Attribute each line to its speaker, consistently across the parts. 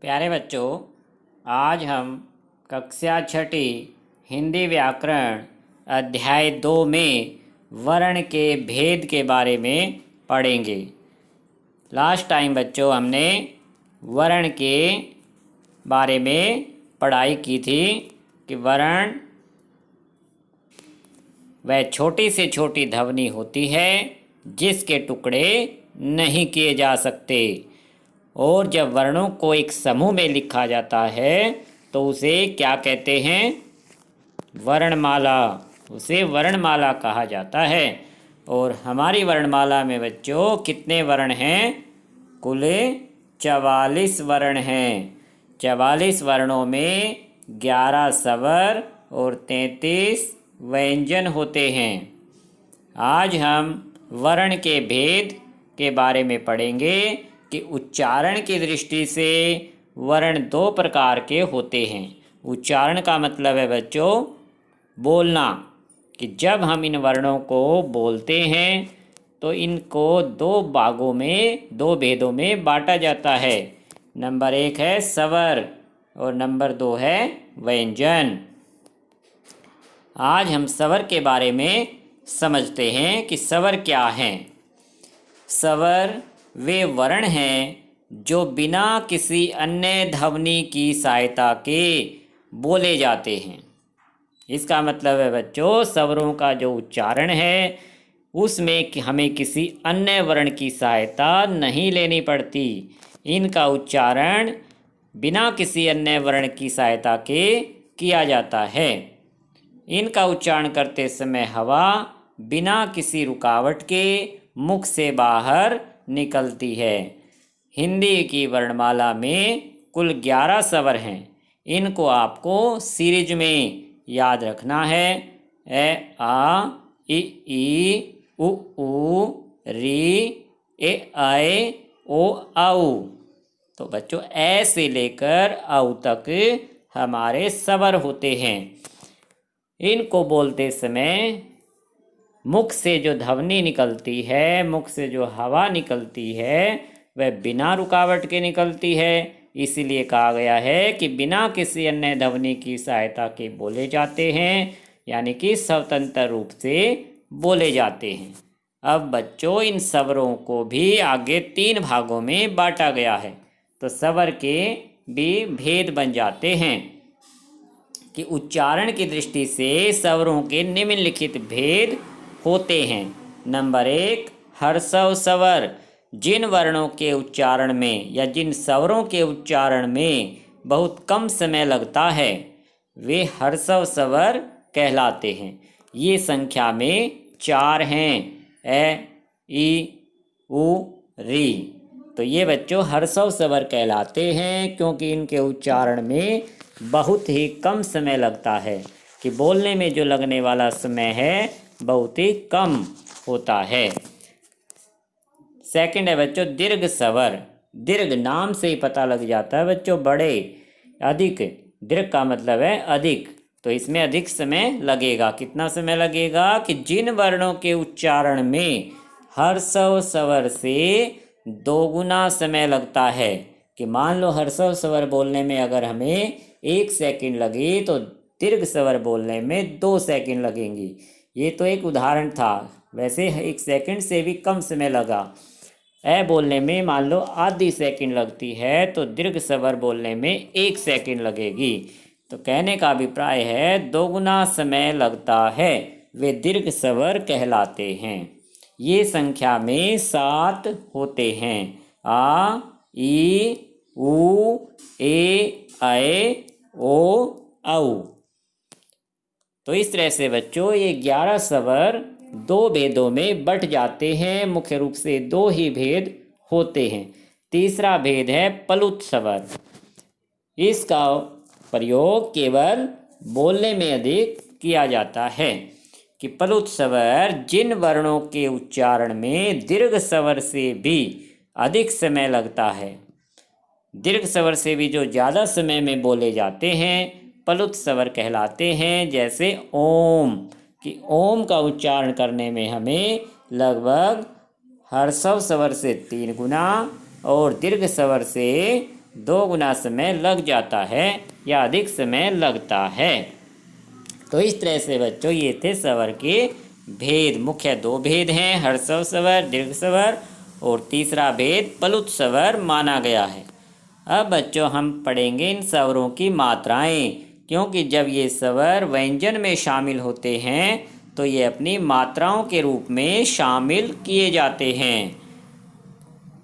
Speaker 1: प्यारे बच्चों, आज हम कक्षा छठी हिंदी व्याकरण अध्याय 2 में वर्ण के भेद के बारे में पढ़ेंगे। लास्ट टाइम बच्चों हमने वर्ण के बारे में पढ़ाई की थी कि वर्ण वह छोटी से छोटी ध्वनि होती है जिसके टुकड़े नहीं किए जा सकते, और जब वर्णों को एक समूह में लिखा जाता है तो उसे क्या कहते हैं? वर्णमाला। उसे वर्णमाला कहा जाता है। और हमारी वर्णमाला में बच्चों कितने वर्ण हैं? कुल 44 वर्ण हैं। 44 वर्णों में 11 स्वर और 33 व्यंजन होते हैं। आज हम वर्ण के भेद के बारे में पढ़ेंगे कि उच्चारण की दृष्टि से वर्ण 2 प्रकार के होते हैं। उच्चारण का मतलब है बच्चों बोलना, कि जब हम इन वर्णों को बोलते हैं तो इनको 2 भागों में, 2 भेदों में बांटा जाता है। नंबर 1 है स्वर और नंबर 2 है व्यंजन। आज हम स्वर के बारे में समझते हैं कि स्वर क्या हैं। स्वर वे वर्ण हैं जो बिना किसी अन्य ध्वनि की सहायता के बोले जाते हैं। इसका मतलब है बच्चों स्वरों का जो उच्चारण है उसमें हमें किसी अन्य वर्ण की सहायता नहीं लेनी पड़ती। इनका उच्चारण बिना किसी अन्य वर्ण की सहायता के किया जाता है। इनका उच्चारण करते समय हवा बिना किसी रुकावट के मुख से बाहर निकलती है। हिंदी की वर्णमाला में कुल 11 स्वर हैं। इनको आपको सीरीज में याद रखना है। ए, आ, ई, उ, री, ए, ऐ, ओ, औ। तो बच्चों ए से लेकर औ तक हमारे स्वर होते हैं। इनको बोलते समय मुख से जो ध्वनि निकलती है, मुख से जो हवा निकलती है वह बिना रुकावट के निकलती है। इसीलिए कहा गया है कि बिना किसी अन्य ध्वनि की सहायता के बोले जाते हैं, यानी कि स्वतंत्र रूप से बोले जाते हैं। अब बच्चों इन स्वरों को भी आगे 3 भागों में बांटा गया है, तो स्वर के भी भेद बन जाते हैं कि उच्चारण की दृष्टि से स्वरों के निम्नलिखित भेद होते हैं। नंबर 1 ह्रस्व स्वर। जिन वर्णों के उच्चारण में या जिन स्वरों के उच्चारण में बहुत कम समय लगता है वे ह्रस्व स्वर कहलाते हैं। ये संख्या में 4 हैं। ए, ई, उ, री। तो ये बच्चों ह्रस्व स्वर कहलाते हैं क्योंकि इनके उच्चारण में बहुत ही कम समय लगता है, कि बोलने में जो लगने वाला समय है बहुत ही कम होता है। सेकंड है बच्चों दीर्घ स्वर। दीर्घ नाम से ही पता लग जाता है बच्चों, बड़े, अधिक। दीर्घ का मतलब है अधिक, तो इसमें अधिक समय लगेगा। कितना समय लगेगा? कि जिन वर्णों के उच्चारण में ह्रस्व स्वर से 2 गुना समय लगता है, कि मान लो ह्रस्व स्वर बोलने में अगर हमें 1 सेकंड लगे तो दीर्घ स्वर बोलने में 2 सेकंड लगेंगी। ये तो एक उदाहरण था, वैसे 1 सेकंड से भी कम समय लगा। ए बोलने में मान लो आधी सेकंड लगती है तो दीर्घ स्वर बोलने में 1 सेकंड लगेगी। तो कहने का अभिप्राय है 2 गुना समय लगता है, वे दीर्घ स्वर कहलाते हैं। ये संख्या में 7 होते हैं। आ, ई, उ, ए, ऐ, ओ, औ। तो इस तरह से बच्चों ये 11 स्वर 2 भेदों में बंट जाते हैं। मुख्य रूप से 2 ही भेद होते हैं। तीसरा भेद है प्लुत स्वर। इसका प्रयोग केवल बोलने में अधिक किया जाता है, कि प्लुत स्वर जिन वर्णों के उच्चारण में दीर्घ स्वर से भी अधिक समय लगता है, दीर्घ स्वर से भी जो ज़्यादा समय में बोले जाते हैं प्लुत स्वर कहलाते हैं। जैसे ओम, कि ओम का उच्चारण करने में हमें लगभग ह्रस्व स्वर से 3 गुना और दीर्घ स्वर से 2 गुना समय लग जाता है या अधिक समय लगता है। तो इस तरह से बच्चों ये थे स्वर के भेद। मुख्य 2 भेद हैं, ह्रस्व स्वर, दीर्घ स्वर, और तीसरा भेद प्लुत स्वर माना गया है। अब बच्चों हम पढ़ेंगे इन स्वरों की मात्राएं, क्योंकि जब ये स्वर व्यंजन में शामिल होते हैं तो ये अपनी मात्राओं के रूप में शामिल किए जाते हैं।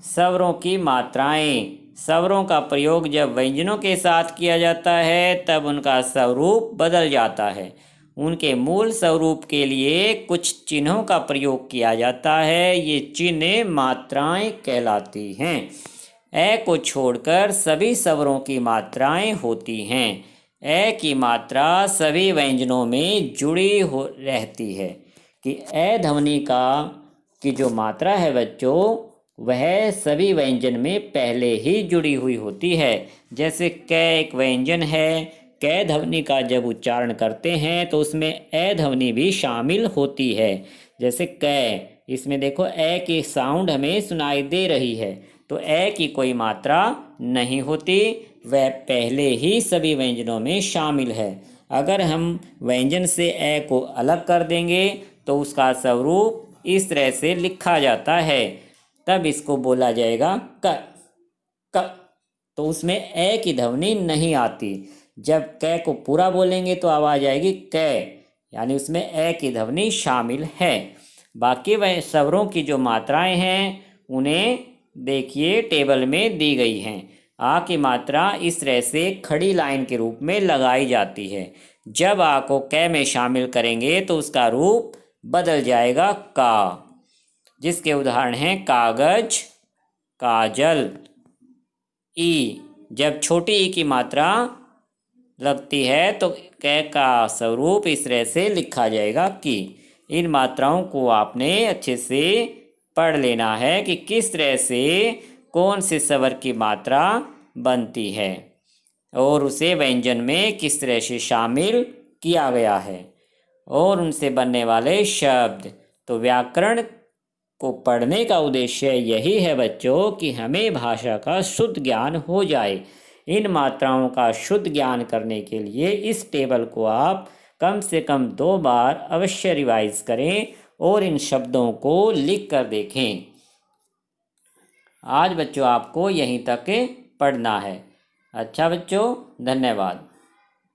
Speaker 1: स्वरों की मात्राएं। स्वरों का प्रयोग जब व्यंजनों के साथ किया जाता है तब उनका स्वरूप बदल जाता है। उनके मूल स्वरूप के लिए कुछ चिन्हों का प्रयोग किया जाता है। ये चिन्ह मात्राएं कहलाती हैं। ए को छोड़कर सभी स्वरों की मात्राएं होती हैं। ए की मात्रा सभी व्यंजनों में जुड़ी हो रहती है कि ए ध्वनि की जो मात्रा है बच्चों वह सभी व्यंजन में पहले ही जुड़ी हुई होती है। जैसे क एक व्यंजन है, क ध्वनि का जब उच्चारण करते हैं तो उसमें ए ध्वनि भी शामिल होती है। जैसे क, इसमें देखो ए की साउंड हमें सुनाई दे रही है, तो ए की कोई मात्रा नहीं होती, वह पहले ही सभी व्यंजनों में शामिल है। अगर हम व्यंजन से ए को अलग कर देंगे तो उसका स्वरूप इस तरह से लिखा जाता है, तब इसको बोला जाएगा क। तो उसमें ए की ध्वनि नहीं आती। जब क को पूरा बोलेंगे तो आवाज़ आएगी क, यानी उसमें ए की ध्वनि शामिल है। बाकी वह स्वरों की जो मात्राएं हैं उन्हें देखिए टेबल में दी गई हैं। आ की मात्रा इस तरह से खड़ी लाइन के रूप में लगाई जाती है। जब आ को क में शामिल करेंगे तो उसका रूप बदल जाएगा का, जिसके उदाहरण हैं कागज, काजल। ई, जब छोटी ई की मात्रा लगती है तो क का स्वरूप इस तरह से लिखा जाएगा कि। इन मात्राओं को आपने अच्छे से पढ़ लेना है कि किस तरह से कौन से स्वर की मात्रा बनती है और उसे व्यंजन में किस तरह से शामिल किया गया है और उनसे बनने वाले शब्द। तो व्याकरण को पढ़ने का उद्देश्य यही है बच्चों कि हमें भाषा का शुद्ध ज्ञान हो जाए। इन मात्राओं का शुद्ध ज्ञान करने के लिए इस टेबल को आप कम से कम 2 बार अवश्य रिवाइज करें और इन शब्दों को लिख कर देखें। आज बच्चों आपको यहीं तक पढ़ना है। अच्छा बच्चों, धन्यवाद।